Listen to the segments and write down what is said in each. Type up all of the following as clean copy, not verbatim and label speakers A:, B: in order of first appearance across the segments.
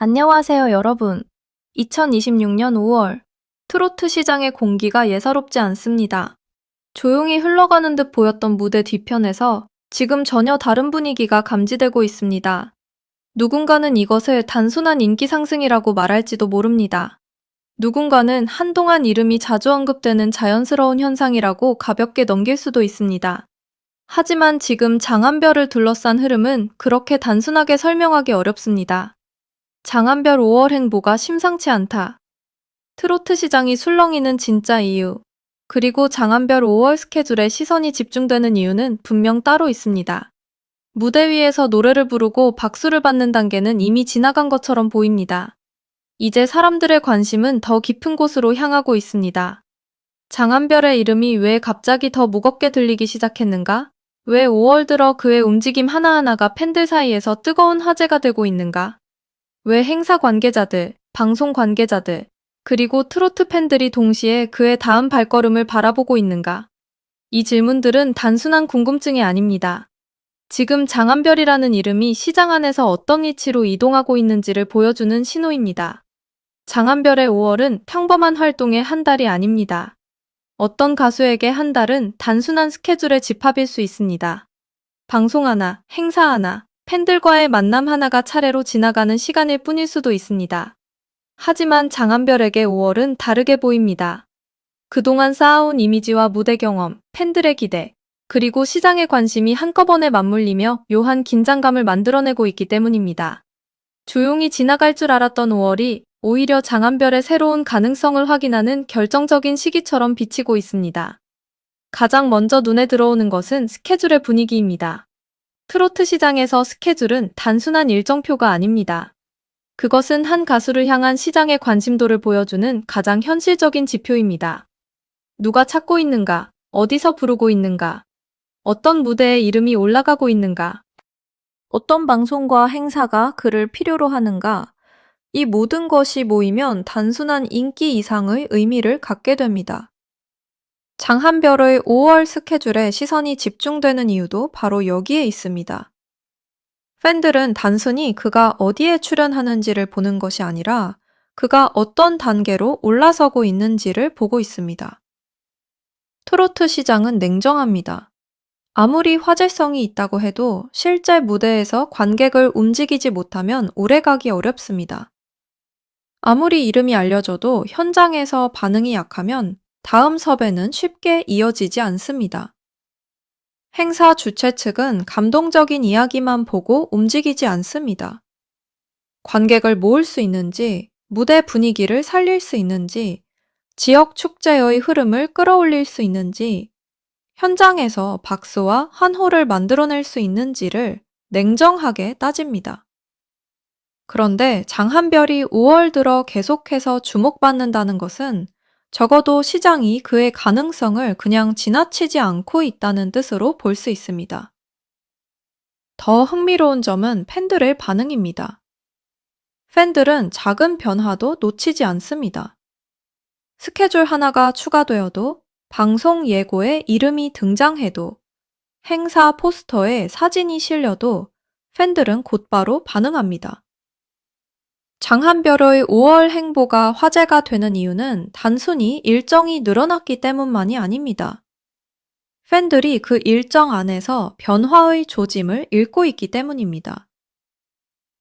A: 안녕하세요, 여러분. 2026년 5월, 트로트 시장의 공기가 예사롭지 않습니다. 조용히 흘러가는 듯 보였던 무대 뒤편에서 지금 전혀 다른 분위기가 감지되고 있습니다. 누군가는 이것을 단순한 인기 상승이라고 말할지도 모릅니다. 누군가는 한동안 이름이 자주 언급되는 자연스러운 현상이라고 가볍게 넘길 수도 있습니다. 하지만 지금 장한별을 둘러싼 흐름은 그렇게 단순하게 설명하기 어렵습니다. 장한별 5월 행보가 심상치 않다. 트로트 시장이 술렁이는 진짜 이유. 그리고 장한별 5월 스케줄에 시선이 집중되는 이유는 분명 따로 있습니다. 무대 위에서 노래를 부르고 박수를 받는 단계는 이미 지나간 것처럼 보입니다. 이제 사람들의 관심은 더 깊은 곳으로 향하고 있습니다. 장한별의 이름이 왜 갑자기 더 무겁게 들리기 시작했는가? 왜 5월 들어 그의 움직임 하나하나가 팬들 사이에서 뜨거운 화제가 되고 있는가? 왜 행사 관계자들, 방송 관계자들, 그리고 트로트 팬들이 동시에 그의 다음 발걸음을 바라보고 있는가? 이 질문들은 단순한 궁금증이 아닙니다. 지금 장한별이라는 이름이 시장 안에서 어떤 위치로 이동하고 있는지를 보여주는 신호입니다. 장한별의 5월은 평범한 활동의 한 달이 아닙니다. 어떤 가수에게 한 달은 단순한 스케줄의 집합일 수 있습니다. 방송 하나, 행사 하나, 팬들과의 만남 하나가 차례로 지나가는 시간일 뿐일 수도 있습니다. 하지만 장한별에게 5월은 다르게 보입니다. 그동안 쌓아온 이미지와 무대 경험, 팬들의 기대, 그리고 시장의 관심이 한꺼번에 맞물리며 묘한 긴장감을 만들어내고 있기 때문입니다. 조용히 지나갈 줄 알았던 5월이 오히려 장한별의 새로운 가능성을 확인하는 결정적인 시기처럼 비치고 있습니다. 가장 먼저 눈에 들어오는 것은 스케줄의 분위기입니다. 트로트 시장에서 스케줄은 단순한 일정표가 아닙니다. 그것은 한 가수를 향한 시장의 관심도를 보여주는 가장 현실적인 지표입니다. 누가 찾고 있는가, 어디서 부르고 있는가, 어떤 무대에 이름이 올라가고 있는가, 어떤 방송과 행사가 그를 필요로 하는가, 이 모든 것이 모이면 단순한 인기 이상의 의미를 갖게 됩니다. 장한별의 5월 스케줄에 시선이 집중되는 이유도 바로 여기에 있습니다. 팬들은 단순히 그가 어디에 출연하는지를 보는 것이 아니라 그가 어떤 단계로 올라서고 있는지를 보고 있습니다. 트로트 시장은 냉정합니다. 아무리 화제성이 있다고 해도 실제 무대에서 관객을 움직이지 못하면 오래가기 어렵습니다. 아무리 이름이 알려져도 현장에서 반응이 약하면 다음 섭외는 쉽게 이어지지 않습니다. 행사 주최 측은 감동적인 이야기만 보고 움직이지 않습니다. 관객을 모을 수 있는지, 무대 분위기를 살릴 수 있는지, 지역 축제의 흐름을 끌어올릴 수 있는지, 현장에서 박수와 환호를 만들어낼 수 있는지를 냉정하게 따집니다. 그런데 장한별이 5월 들어 계속해서 주목받는다는 것은 적어도 시장이 그의 가능성을 그냥 지나치지 않고 있다는 뜻으로 볼 수 있습니다. 더 흥미로운 점은 팬들의 반응입니다. 팬들은 작은 변화도 놓치지 않습니다. 스케줄 하나가 추가되어도, 방송 예고에 이름이 등장해도, 행사 포스터에 사진이 실려도 팬들은 곧바로 반응합니다. 장한별의 5월 행보가 화제가 되는 이유는 단순히 일정이 늘어났기 때문만이 아닙니다. 팬들이 그 일정 안에서 변화의 조짐을 읽고 있기 때문입니다.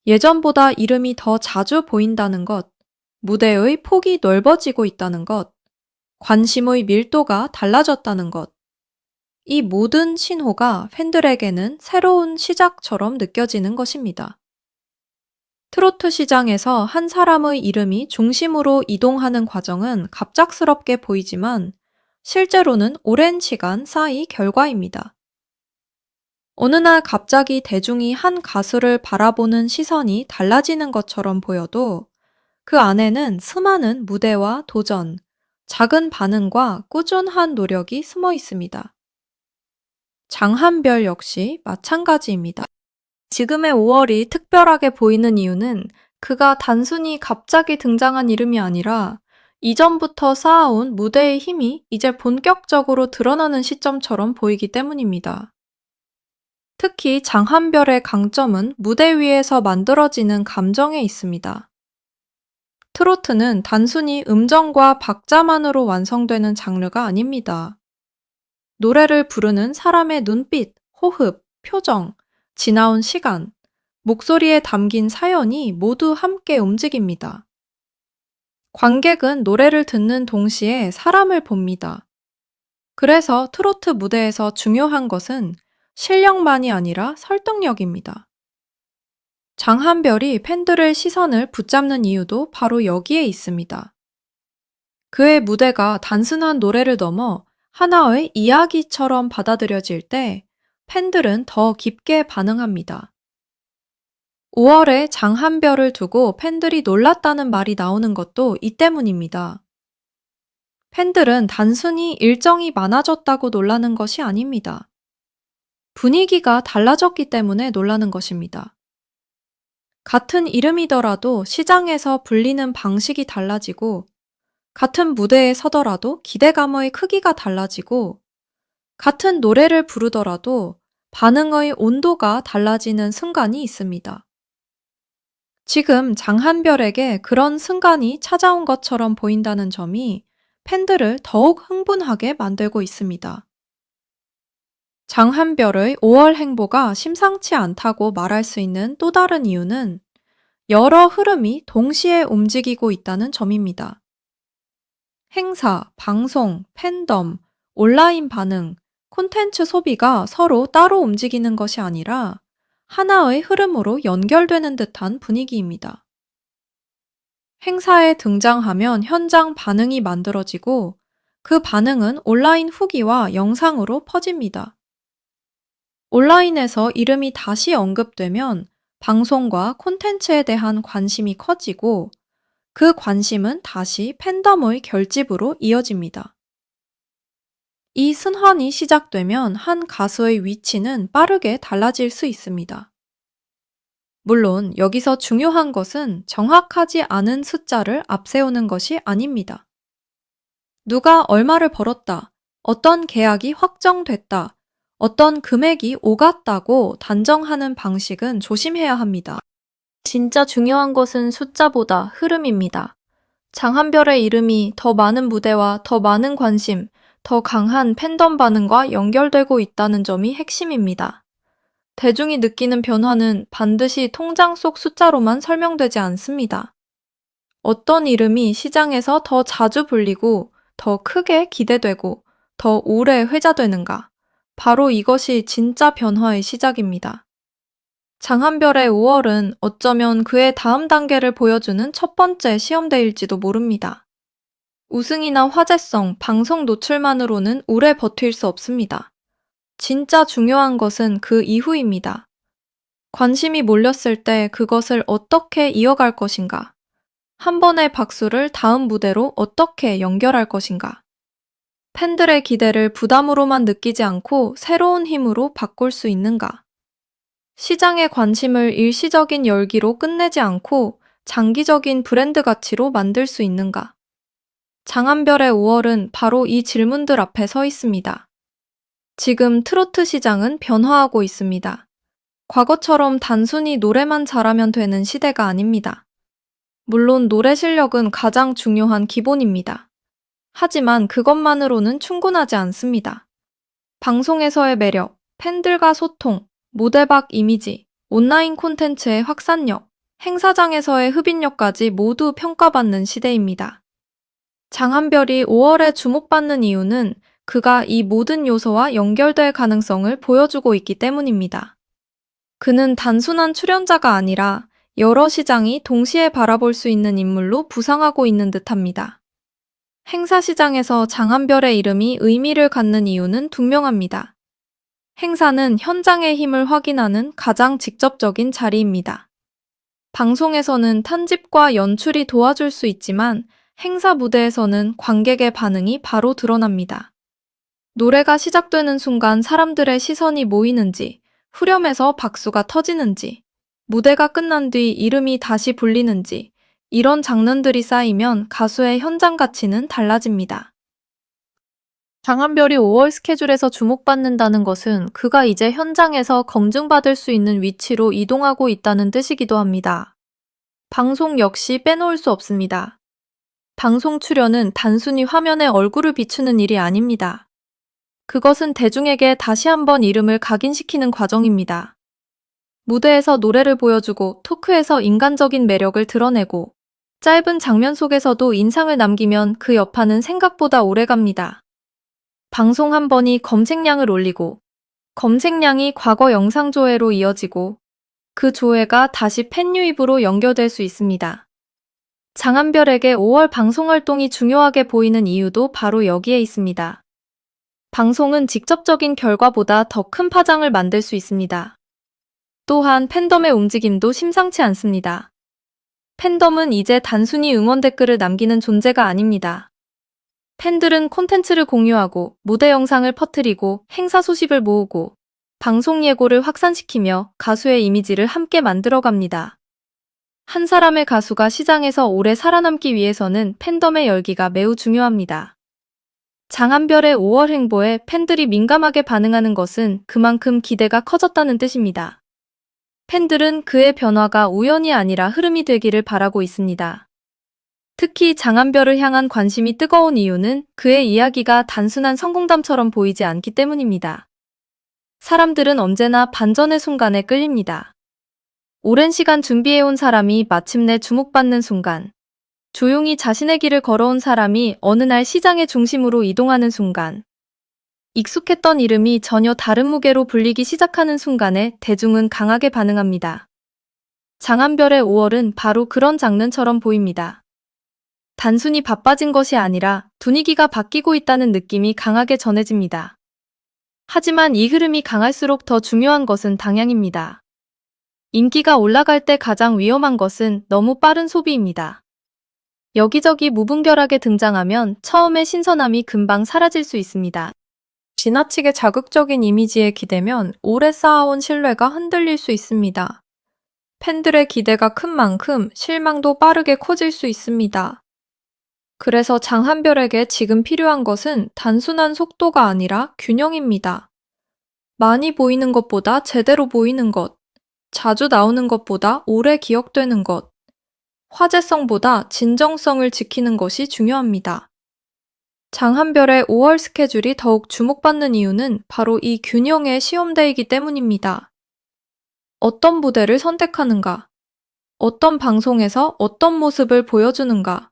A: 예전보다 이름이 더 자주 보인다는 것, 무대의 폭이 넓어지고 있다는 것, 관심의 밀도가 달라졌다는 것, 이 모든 신호가 팬들에게는 새로운 시작처럼 느껴지는 것입니다. 트로트 시장에서 한 사람의 이름이 중심으로 이동하는 과정은 갑작스럽게 보이지만 실제로는 오랜 시간 쌓이 결과입니다. 어느 날 갑자기 대중이 한 가수를 바라보는 시선이 달라지는 것처럼 보여도 그 안에는 수많은 무대와 도전, 작은 반응과 꾸준한 노력이 숨어 있습니다. 장한별 역시 마찬가지입니다. 지금의 5월이 특별하게 보이는 이유는 그가 단순히 갑자기 등장한 이름이 아니라 이전부터 쌓아온 무대의 힘이 이제 본격적으로 드러나는 시점처럼 보이기 때문입니다. 특히 장한별의 강점은 무대 위에서 만들어지는 감정에 있습니다. 트로트는 단순히 음정과 박자만으로 완성되는 장르가 아닙니다. 노래를 부르는 사람의 눈빛, 호흡, 표정, 지나온 시간, 목소리에 담긴 사연이 모두 함께 움직입니다. 관객은 노래를 듣는 동시에 사람을 봅니다. 그래서 트로트 무대에서 중요한 것은 실력만이 아니라 설득력입니다. 장한별이 팬들의 시선을 붙잡는 이유도 바로 여기에 있습니다. 그의 무대가 단순한 노래를 넘어 하나의 이야기처럼 받아들여질 때 팬들은 더 깊게 반응합니다. 5월에 장한별을 두고 팬들이 놀랐다는 말이 나오는 것도 이 때문입니다. 팬들은 단순히 일정이 많아졌다고 놀라는 것이 아닙니다. 분위기가 달라졌기 때문에 놀라는 것입니다. 같은 이름이더라도 시장에서 불리는 방식이 달라지고, 같은 무대에 서더라도 기대감의 크기가 달라지고, 같은 노래를 부르더라도 반응의 온도가 달라지는 순간이 있습니다. 지금 장한별에게 그런 순간이 찾아온 것처럼 보인다는 점이 팬들을 더욱 흥분하게 만들고 있습니다. 장한별의 5월 행보가 심상치 않다고 말할 수 있는 또 다른 이유는 여러 흐름이 동시에 움직이고 있다는 점입니다. 행사, 방송, 팬덤, 온라인 반응, 콘텐츠 소비가 서로 따로 움직이는 것이 아니라 하나의 흐름으로 연결되는 듯한 분위기입니다. 행사에 등장하면 현장 반응이 만들어지고 그 반응은 온라인 후기와 영상으로 퍼집니다. 온라인에서 이름이 다시 언급되면 방송과 콘텐츠에 대한 관심이 커지고 그 관심은 다시 팬덤의 결집으로 이어집니다. 이 순환이 시작되면 한 가수의 위치는 빠르게 달라질 수 있습니다. 물론 여기서 중요한 것은 정확하지 않은 숫자를 앞세우는 것이 아닙니다. 누가 얼마를 벌었다, 어떤 계약이 확정됐다, 어떤 금액이 오갔다고 단정하는 방식은 조심해야 합니다. 진짜 중요한 것은 숫자보다 흐름입니다. 장한별의 이름이 더 많은 무대와 더 많은 관심, 더 강한 팬덤 반응과 연결되고 있다는 점이 핵심입니다. 대중이 느끼는 변화는 반드시 통장 속 숫자로만 설명되지 않습니다. 어떤 이름이 시장에서 더 자주 불리고 더 크게 기대되고 더 오래 회자되는가? 바로 이것이 진짜 변화의 시작입니다. 장한별의 5월은 어쩌면 그의 다음 단계를 보여주는 첫 번째 시험대일지도 모릅니다. 우승이나 화제성, 방송 노출만으로는 오래 버틸 수 없습니다. 진짜 중요한 것은 그 이후입니다. 관심이 몰렸을 때 그것을 어떻게 이어갈 것인가? 한 번의 박수를 다음 무대로 어떻게 연결할 것인가? 팬들의 기대를 부담으로만 느끼지 않고 새로운 힘으로 바꿀 수 있는가? 시장의 관심을 일시적인 열기로 끝내지 않고 장기적인 브랜드 가치로 만들 수 있는가? 장한별의 5월은 바로 이 질문들 앞에 서 있습니다. 지금 트로트 시장은 변화하고 있습니다. 과거처럼 단순히 노래만 잘하면 되는 시대가 아닙니다. 물론 노래 실력은 가장 중요한 기본입니다. 하지만 그것만으로는 충분하지 않습니다. 방송에서의 매력, 팬들과 소통, 무대 밖 이미지, 온라인 콘텐츠의 확산력, 행사장에서의 흡인력까지 모두 평가받는 시대입니다. 장한별이 5월에 주목받는 이유는 그가 이 모든 요소와 연결될 가능성을 보여주고 있기 때문입니다. 그는 단순한 출연자가 아니라 여러 시장이 동시에 바라볼 수 있는 인물로 부상하고 있는 듯합니다. 행사 시장에서 장한별의 이름이 의미를 갖는 이유는 분명합니다. 행사는 현장의 힘을 확인하는 가장 직접적인 자리입니다. 방송에서는 편집과 연출이 도와줄 수 있지만 행사 무대에서는 관객의 반응이 바로 드러납니다. 노래가 시작되는 순간 사람들의 시선이 모이는지, 후렴에서 박수가 터지는지, 무대가 끝난 뒤 이름이 다시 불리는지, 이런 장면들이 쌓이면 가수의 현장 가치는 달라집니다. 장한별이 5월 스케줄에서 주목받는다는 것은 그가 이제 현장에서 검증받을 수 있는 위치로 이동하고 있다는 뜻이기도 합니다. 방송 역시 빼놓을 수 없습니다. 방송 출연은 단순히 화면에 얼굴을 비추는 일이 아닙니다. 그것은 대중에게 다시 한번 이름을 각인시키는 과정입니다. 무대에서 노래를 보여주고 토크에서 인간적인 매력을 드러내고 짧은 장면 속에서도 인상을 남기면 그 여파는 생각보다 오래갑니다. 방송 한 번이 검색량을 올리고 검색량이 과거 영상 조회로 이어지고 그 조회가 다시 팬 유입으로 연결될 수 있습니다. 장한별에게 5월 방송 활동이 중요하게 보이는 이유도 바로 여기에 있습니다. 방송은 직접적인 결과보다 더 큰 파장을 만들 수 있습니다. 또한 팬덤의 움직임도 심상치 않습니다. 팬덤은 이제 단순히 응원 댓글을 남기는 존재가 아닙니다. 팬들은 콘텐츠를 공유하고 무대 영상을 퍼뜨리고 행사 소식을 모으고 방송 예고를 확산시키며 가수의 이미지를 함께 만들어갑니다. 한 사람의 가수가 시장에서 오래 살아남기 위해서는 팬덤의 열기가 매우 중요합니다. 장한별의 5월 행보에 팬들이 민감하게 반응하는 것은 그만큼 기대가 커졌다는 뜻입니다. 팬들은 그의 변화가 우연이 아니라 흐름이 되기를 바라고 있습니다. 특히 장한별을 향한 관심이 뜨거운 이유는 그의 이야기가 단순한 성공담처럼 보이지 않기 때문입니다. 사람들은 언제나 반전의 순간에 끌립니다. 오랜 시간 준비해온 사람이 마침내 주목받는 순간, 조용히 자신의 길을 걸어온 사람이 어느 날 시장의 중심으로 이동하는 순간, 익숙했던 이름이 전혀 다른 무게로 불리기 시작하는 순간에 대중은 강하게 반응합니다. 장한별의 5월은 바로 그런 장면처럼 보입니다. 단순히 바빠진 것이 아니라 분위기가 바뀌고 있다는 느낌이 강하게 전해집니다. 하지만 이 흐름이 강할수록 더 중요한 것은 방향입니다. 인기가 올라갈 때 가장 위험한 것은 너무 빠른 소비입니다. 여기저기 무분별하게 등장하면 처음의 신선함이 금방 사라질 수 있습니다. 지나치게 자극적인 이미지에 기대면 오래 쌓아온 신뢰가 흔들릴 수 있습니다. 팬들의 기대가 큰 만큼 실망도 빠르게 커질 수 있습니다. 그래서 장한별에게 지금 필요한 것은 단순한 속도가 아니라 균형입니다. 많이 보이는 것보다 제대로 보이는 것, 자주 나오는 것보다 오래 기억되는 것, 화제성보다 진정성을 지키는 것이 중요합니다. 장한별의 5월 스케줄이 더욱 주목받는 이유는 바로 이 균형의 시험대이기 때문입니다. 어떤 무대를 선택하는가? 어떤 방송에서 어떤 모습을 보여주는가?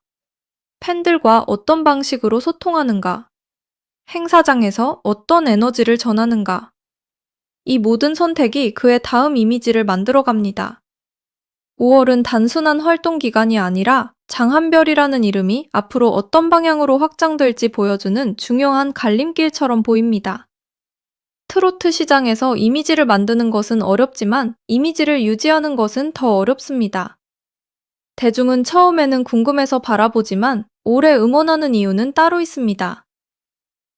A: 팬들과 어떤 방식으로 소통하는가? 행사장에서 어떤 에너지를 전하는가? 이 모든 선택이 그의 다음 이미지를 만들어갑니다. 5월은 단순한 활동 기간이 아니라 장한별이라는 이름이 앞으로 어떤 방향으로 확장될지 보여주는 중요한 갈림길처럼 보입니다. 트로트 시장에서 이미지를 만드는 것은 어렵지만 이미지를 유지하는 것은 더 어렵습니다. 대중은 처음에는 궁금해서 바라보지만 오래 응원하는 이유는 따로 있습니다.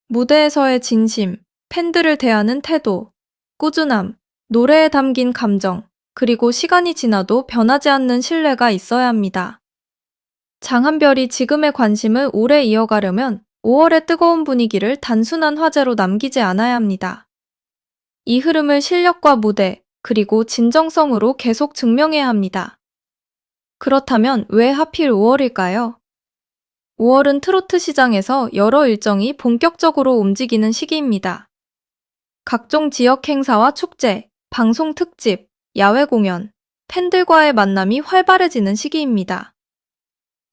A: 무대에서의 진심, 팬들을 대하는 태도, 꾸준함, 노래에 담긴 감정, 그리고 시간이 지나도 변하지 않는 신뢰가 있어야 합니다. 장한별이 지금의 관심을 오래 이어가려면 5월의 뜨거운 분위기를 단순한 화제로 남기지 않아야 합니다. 이 흐름을 실력과 무대, 그리고 진정성으로 계속 증명해야 합니다. 그렇다면 왜 하필 5월일까요? 5월은 트로트 시장에서 여러 일정이 본격적으로 움직이는 시기입니다. 각종 지역 행사와 축제, 방송 특집, 야외 공연, 팬들과의 만남이 활발해지는 시기입니다.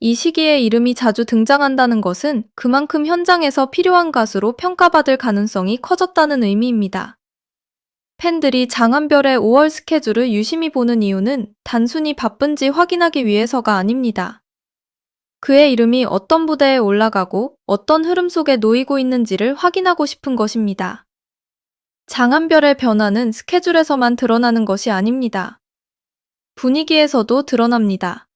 A: 이 시기에 이름이 자주 등장한다는 것은 그만큼 현장에서 필요한 가수로 평가받을 가능성이 커졌다는 의미입니다. 팬들이 장한별의 5월 스케줄을 유심히 보는 이유는 단순히 바쁜지 확인하기 위해서가 아닙니다. 그의 이름이 어떤 무대에 올라가고 어떤 흐름 속에 놓이고 있는지를 확인하고 싶은 것입니다. 장한별의 변화는 스케줄에서만 드러나는 것이 아닙니다. 분위기에서도 드러납니다.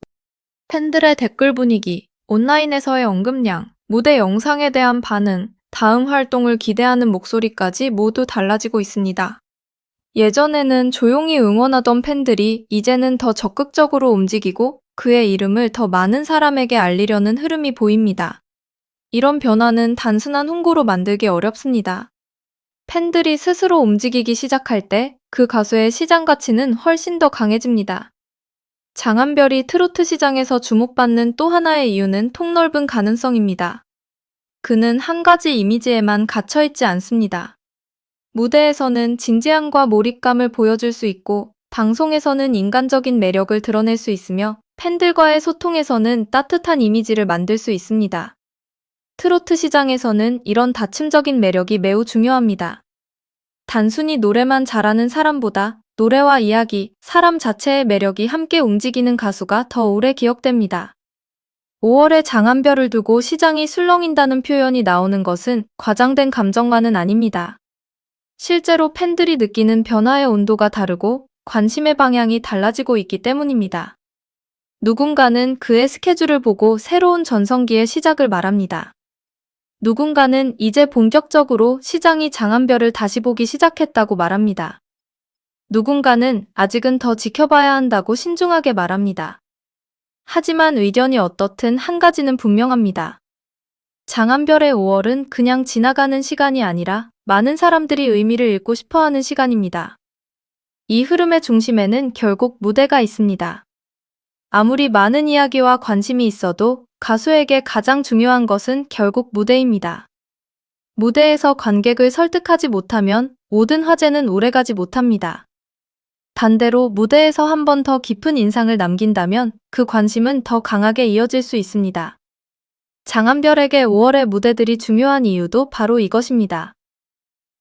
A: 팬들의 댓글 분위기, 온라인에서의 언급량, 무대 영상에 대한 반응, 다음 활동을 기대하는 목소리까지 모두 달라지고 있습니다. 예전에는 조용히 응원하던 팬들이 이제는 더 적극적으로 움직이고 그의 이름을 더 많은 사람에게 알리려는 흐름이 보입니다. 이런 변화는 단순한 홍보로 만들기 어렵습니다. 팬들이 스스로 움직이기 시작할 때 그 가수의 시장 가치는 훨씬 더 강해집니다. 장한별이 트로트 시장에서 주목받는 또 하나의 이유는 폭넓은 가능성입니다. 그는 한 가지 이미지에만 갇혀있지 않습니다. 무대에서는 진지함과 몰입감을 보여줄 수 있고, 방송에서는 인간적인 매력을 드러낼 수 있으며, 팬들과의 소통에서는 따뜻한 이미지를 만들 수 있습니다. 트로트 시장에서는 이런 다층적인 매력이 매우 중요합니다. 단순히 노래만 잘하는 사람보다 노래와 이야기, 사람 자체의 매력이 함께 움직이는 가수가 더 오래 기억됩니다. 5월에 장한별을 두고 시장이 술렁인다는 표현이 나오는 것은 과장된 감정만은 아닙니다. 실제로 팬들이 느끼는 변화의 온도가 다르고 관심의 방향이 달라지고 있기 때문입니다. 누군가는 그의 스케줄을 보고 새로운 전성기의 시작을 말합니다. 누군가는 이제 본격적으로 시장이 장한별을 다시 보기 시작했다고 말합니다. 누군가는 아직은 더 지켜봐야 한다고 신중하게 말합니다. 하지만 의견이 어떻든 한 가지는 분명합니다. 장한별의 5월은 그냥 지나가는 시간이 아니라 많은 사람들이 의미를 읽고 싶어하는 시간입니다. 이 흐름의 중심에는 결국 무대가 있습니다. 아무리 많은 이야기와 관심이 있어도 가수에게 가장 중요한 것은 결국 무대입니다. 무대에서 관객을 설득하지 못하면 모든 화제는 오래가지 못합니다. 반대로 무대에서 한 번 더 깊은 인상을 남긴다면 그 관심은 더 강하게 이어질 수 있습니다. 장한별에게 5월의 무대들이 중요한 이유도 바로 이것입니다.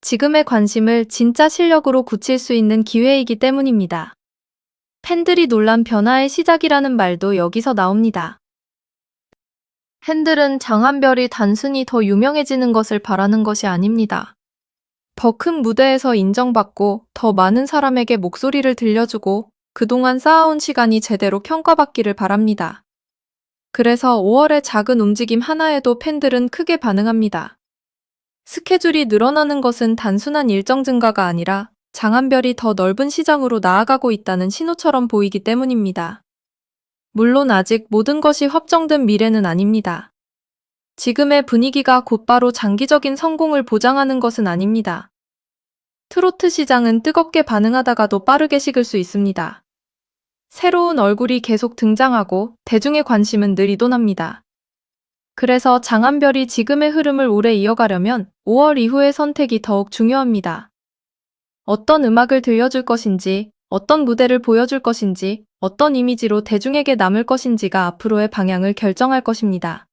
A: 지금의 관심을 진짜 실력으로 굳힐 수 있는 기회이기 때문입니다. 팬들이 놀란 변화의 시작이라는 말도 여기서 나옵니다. 팬들은 장한별이 단순히 더 유명해지는 것을 바라는 것이 아닙니다. 더 큰 무대에서 인정받고 더 많은 사람에게 목소리를 들려주고 그동안 쌓아온 시간이 제대로 평가받기를 바랍니다. 그래서 5월의 작은 움직임 하나에도 팬들은 크게 반응합니다. 스케줄이 늘어나는 것은 단순한 일정 증가가 아니라 장한별이 더 넓은 시장으로 나아가고 있다는 신호처럼 보이기 때문입니다. 물론 아직 모든 것이 확정된 미래는 아닙니다. 지금의 분위기가 곧바로 장기적인 성공을 보장하는 것은 아닙니다. 트로트 시장은 뜨겁게 반응하다가도 빠르게 식을 수 있습니다. 새로운 얼굴이 계속 등장하고 대중의 관심은 늘 이동합니다. 그래서 장한별이 지금의 흐름을 오래 이어가려면 5월 이후의 선택이 더욱 중요합니다. 어떤 음악을 들려줄 것인지, 어떤 무대를 보여줄 것인지, 어떤 이미지로 대중에게 남을 것인지가 앞으로의 방향을 결정할 것입니다.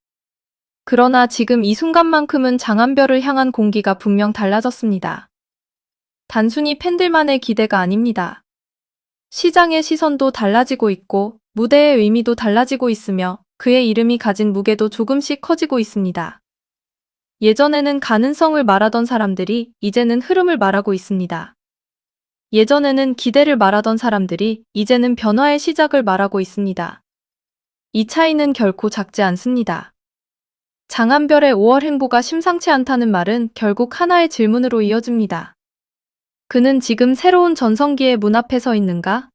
A: 그러나 지금 이 순간만큼은 장한별을 향한 공기가 분명 달라졌습니다. 단순히 팬들만의 기대가 아닙니다. 시장의 시선도 달라지고 있고 무대의 의미도 달라지고 있으며 그의 이름이 가진 무게도 조금씩 커지고 있습니다. 예전에는 가능성을 말하던 사람들이 이제는 흐름을 말하고 있습니다. 예전에는 기대를 말하던 사람들이 이제는 변화의 시작을 말하고 있습니다. 이 차이는 결코 작지 않습니다. 장한별의 5월 행보가 심상치 않다는 말은 결국 하나의 질문으로 이어집니다. 그는 지금 새로운 전성기의 문 앞에 서 있는가?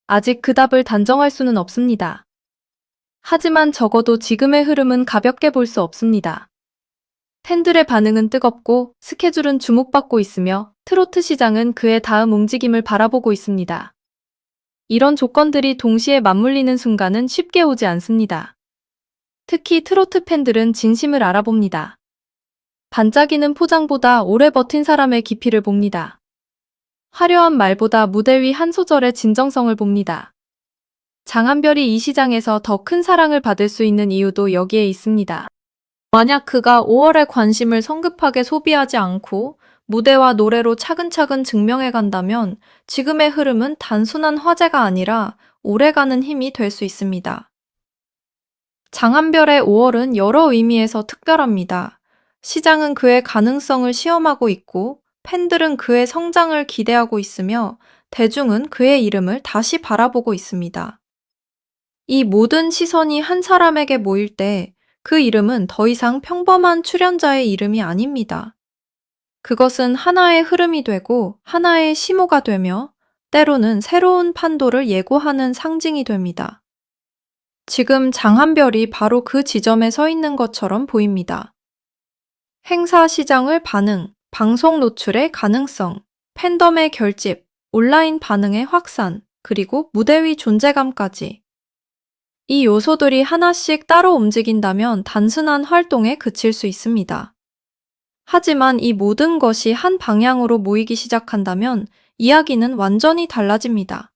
A: 아직 그 답을 단정할 수는 없습니다. 하지만 적어도 지금의 흐름은 가볍게 볼 수 없습니다. 팬들의 반응은 뜨겁고 스케줄은 주목받고 있으며 트로트 시장은 그의 다음 움직임을 바라보고 있습니다. 이런 조건들이 동시에 맞물리는 순간은 쉽게 오지 않습니다. 특히 트로트 팬들은 진심을 알아봅니다. 반짝이는 포장보다 오래 버틴 사람의 깊이를 봅니다. 화려한 말보다 무대 위 한 소절의 진정성을 봅니다. 장한별이 이 시장에서 더 큰 사랑을 받을 수 있는 이유도 여기에 있습니다. 만약 그가 5월의 관심을 성급하게 소비하지 않고 무대와 노래로 차근차근 증명해 간다면 지금의 흐름은 단순한 화제가 아니라 오래가는 힘이 될 수 있습니다. 장한별의 5월은 여러 의미에서 특별합니다. 시장은 그의 가능성을 시험하고 있고 팬들은 그의 성장을 기대하고 있으며 대중은 그의 이름을 다시 바라보고 있습니다. 이 모든 시선이 한 사람에게 모일 때 그 이름은 더 이상 평범한 출연자의 이름이 아닙니다. 그것은 하나의 흐름이 되고 하나의 심호가 되며 때로는 새로운 판도를 예고하는 상징이 됩니다. 지금 장한별이 바로 그 지점에 서 있는 것처럼 보입니다. 행사 시장의 반응, 방송 노출의 가능성, 팬덤의 결집, 온라인 반응의 확산, 그리고 무대 위 존재감까지. 이 요소들이 하나씩 따로 움직인다면 단순한 활동에 그칠 수 있습니다. 하지만 이 모든 것이 한 방향으로 모이기 시작한다면 이야기는 완전히 달라집니다.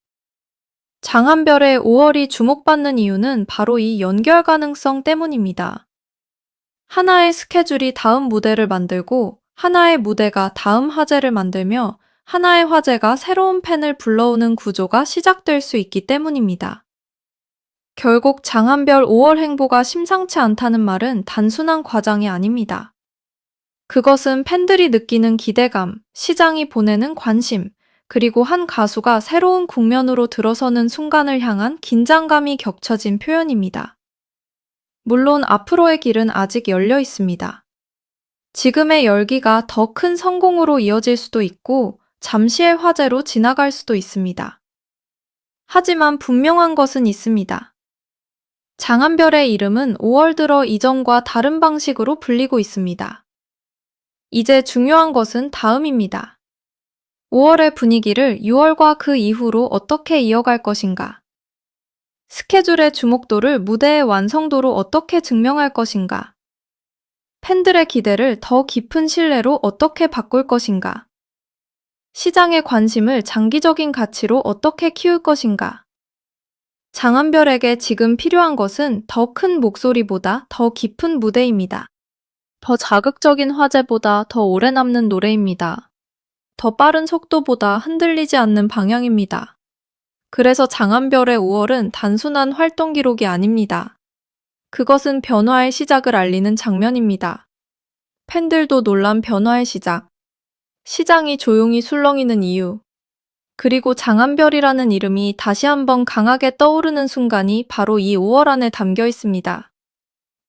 A: 장한별의 5월이 주목받는 이유는 바로 이 연결 가능성 때문입니다. 하나의 스케줄이 다음 무대를 만들고 하나의 무대가 다음 화제를 만들며 하나의 화제가 새로운 팬을 불러오는 구조가 시작될 수 있기 때문입니다. 결국 장한별 5월 행보가 심상치 않다는 말은 단순한 과장이 아닙니다. 그것은 팬들이 느끼는 기대감, 시장이 보내는 관심, 그리고 한 가수가 새로운 국면으로 들어서는 순간을 향한 긴장감이 겹쳐진 표현입니다. 물론 앞으로의 길은 아직 열려 있습니다. 지금의 열기가 더 큰 성공으로 이어질 수도 있고 잠시의 화제로 지나갈 수도 있습니다. 하지만 분명한 것은 있습니다. 장한별의 이름은 5월 들어 이전과 다른 방식으로 불리고 있습니다. 이제 중요한 것은 다음입니다. 5월의 분위기를 6월과 그 이후로 어떻게 이어갈 것인가? 스케줄의 주목도를 무대의 완성도로 어떻게 증명할 것인가? 팬들의 기대를 더 깊은 신뢰로 어떻게 바꿀 것인가? 시장의 관심을 장기적인 가치로 어떻게 키울 것인가? 장한별에게 지금 필요한 것은 더 큰 목소리보다 더 깊은 무대입니다. 더 자극적인 화제보다 더 오래 남는 노래입니다. 더 빠른 속도보다 흔들리지 않는 방향입니다. 그래서 장한별의 5월은 단순한 활동 기록이 아닙니다. 그것은 변화의 시작을 알리는 장면입니다. 팬들도 놀란 변화의 시작, 시장이 조용히 술렁이는 이유, 그리고 장한별이라는 이름이 다시 한번 강하게 떠오르는 순간이 바로 이 5월 안에 담겨 있습니다.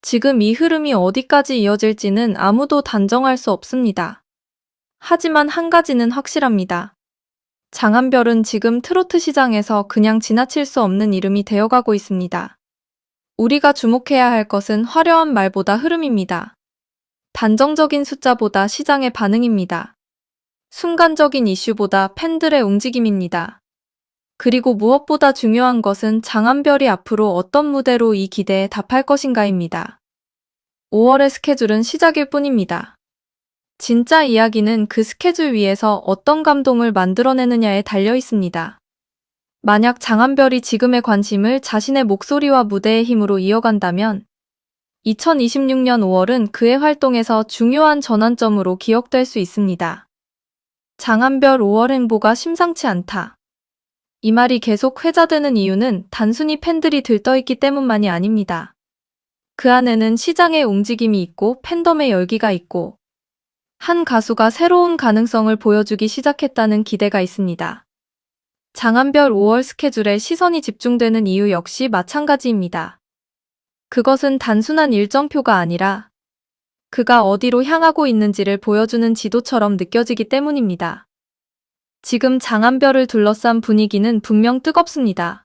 A: 지금 이 흐름이 어디까지 이어질지는 아무도 단정할 수 없습니다. 하지만 한 가지는 확실합니다. 장한별은 지금 트로트 시장에서 그냥 지나칠 수 없는 이름이 되어가고 있습니다. 우리가 주목해야 할 것은 화려한 말보다 흐름입니다. 단정적인 숫자보다 시장의 반응입니다. 순간적인 이슈보다 팬들의 움직임입니다. 그리고 무엇보다 중요한 것은 장한별이 앞으로 어떤 무대로 이 기대에 답할 것인가입니다. 5월의 스케줄은 시작일 뿐입니다. 진짜 이야기는 그 스케줄 위에서 어떤 감동을 만들어내느냐에 달려 있습니다. 만약 장한별이 지금의 관심을 자신의 목소리와 무대의 힘으로 이어간다면 2026년 5월은 그의 활동에서 중요한 전환점으로 기억될 수 있습니다. 장한별 5월 행보가 심상치 않다. 이 말이 계속 회자되는 이유는 단순히 팬들이 들떠있기 때문만이 아닙니다. 그 안에는 시장의 움직임이 있고 팬덤의 열기가 있고 한 가수가 새로운 가능성을 보여주기 시작했다는 기대가 있습니다. 장한별 5월 스케줄에 시선이 집중되는 이유 역시 마찬가지입니다. 그것은 단순한 일정표가 아니라 그가 어디로 향하고 있는지를 보여주는 지도처럼 느껴지기 때문입니다. 지금 장한별을 둘러싼 분위기는 분명 뜨겁습니다.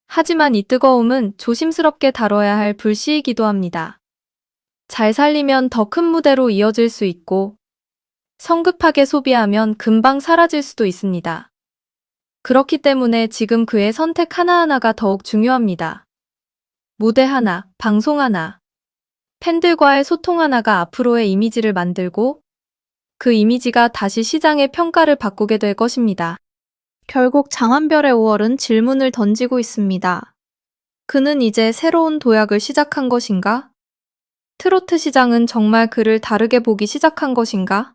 A: 하지만 이 뜨거움은 조심스럽게 다뤄야 할 불씨이기도 합니다. 잘 살리면 더 큰 무대로 이어질 수 있고 성급하게 소비하면 금방 사라질 수도 있습니다. 그렇기 때문에 지금 그의 선택 하나하나가 더욱 중요합니다. 무대 하나, 방송 하나, 팬들과의 소통 하나가 앞으로의 이미지를 만들고 그 이미지가 다시 시장의 평가를 바꾸게 될 것입니다. 결국 장한별의 5월은 질문을 던지고 있습니다. 그는 이제 새로운 도약을 시작한 것인가? 트로트 시장은 정말 그를 다르게 보기 시작한 것인가?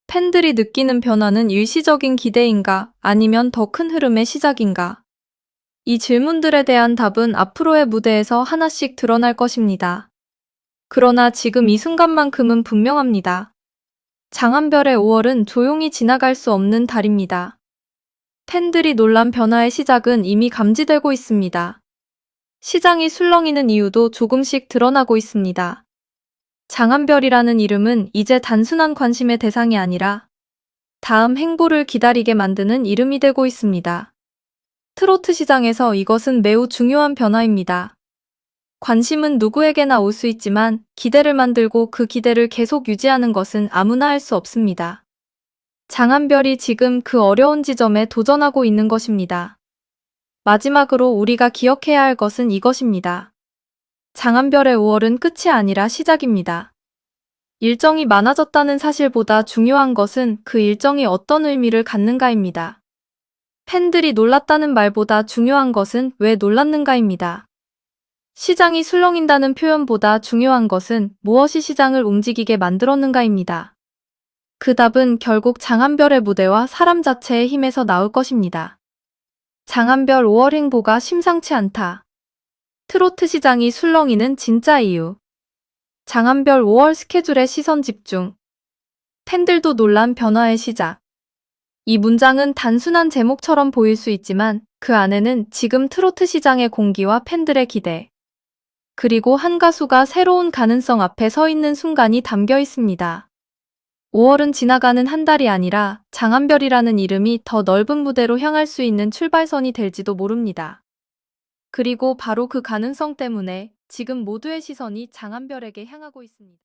A: 팬들이 느끼는 변화는 일시적인 기대인가? 아니면 더 큰 흐름의 시작인가? 이 질문들에 대한 답은 앞으로의 무대에서 하나씩 드러날 것입니다. 그러나 지금 이 순간만큼은 분명합니다. 장한별의 5월은 조용히 지나갈 수 없는 달입니다. 팬들이 놀란 변화의 시작은 이미 감지되고 있습니다. 시장이 술렁이는 이유도 조금씩 드러나고 있습니다. 장한별이라는 이름은 이제 단순한 관심의 대상이 아니라 다음 행보를 기다리게 만드는 이름이 되고 있습니다. 트로트 시장에서 이것은 매우 중요한 변화입니다. 관심은 누구에게나 올 수 있지만 기대를 만들고 그 기대를 계속 유지하는 것은 아무나 할 수 없습니다. 장한별이 지금 그 어려운 지점에 도전하고 있는 것입니다. 마지막으로 우리가 기억해야 할 것은 이것입니다. 장안별의 5월은 끝이 아니라 시작입니다. 일정이 많아졌다는 사실보다 중요한 것은 그 일정이 어떤 의미를 갖는가입니다. 팬들이 놀랐다는 말보다 중요한 것은 왜 놀랐는가입니다. 시장이 술렁인다는 표현보다 중요한 것은 무엇이 시장을 움직이게 만들었는가입니다. 그 답은 결국 장안별의 무대와 사람 자체의 힘에서 나올 것입니다. 장안별 5월 행보가 심상치 않다. 트로트 시장이 술렁이는 진짜 이유. 장안별 5월 스케줄에 시선 집중. 팬들도 놀란 변화의 시작. 이 문장은 단순한 제목처럼 보일 수 있지만 그 안에는 지금 트로트 시장의 공기와 팬들의 기대, 그리고 한 가수가 새로운 가능성 앞에 서 있는 순간이 담겨 있습니다. 5월은 지나가는 한 달이 아니라 장안별이라는 이름이 더 넓은 무대로 향할 수 있는 출발선이 될지도 모릅니다. 그리고 바로 그 가능성 때문에 지금 모두의 시선이 장안별에게 향하고 있습니다.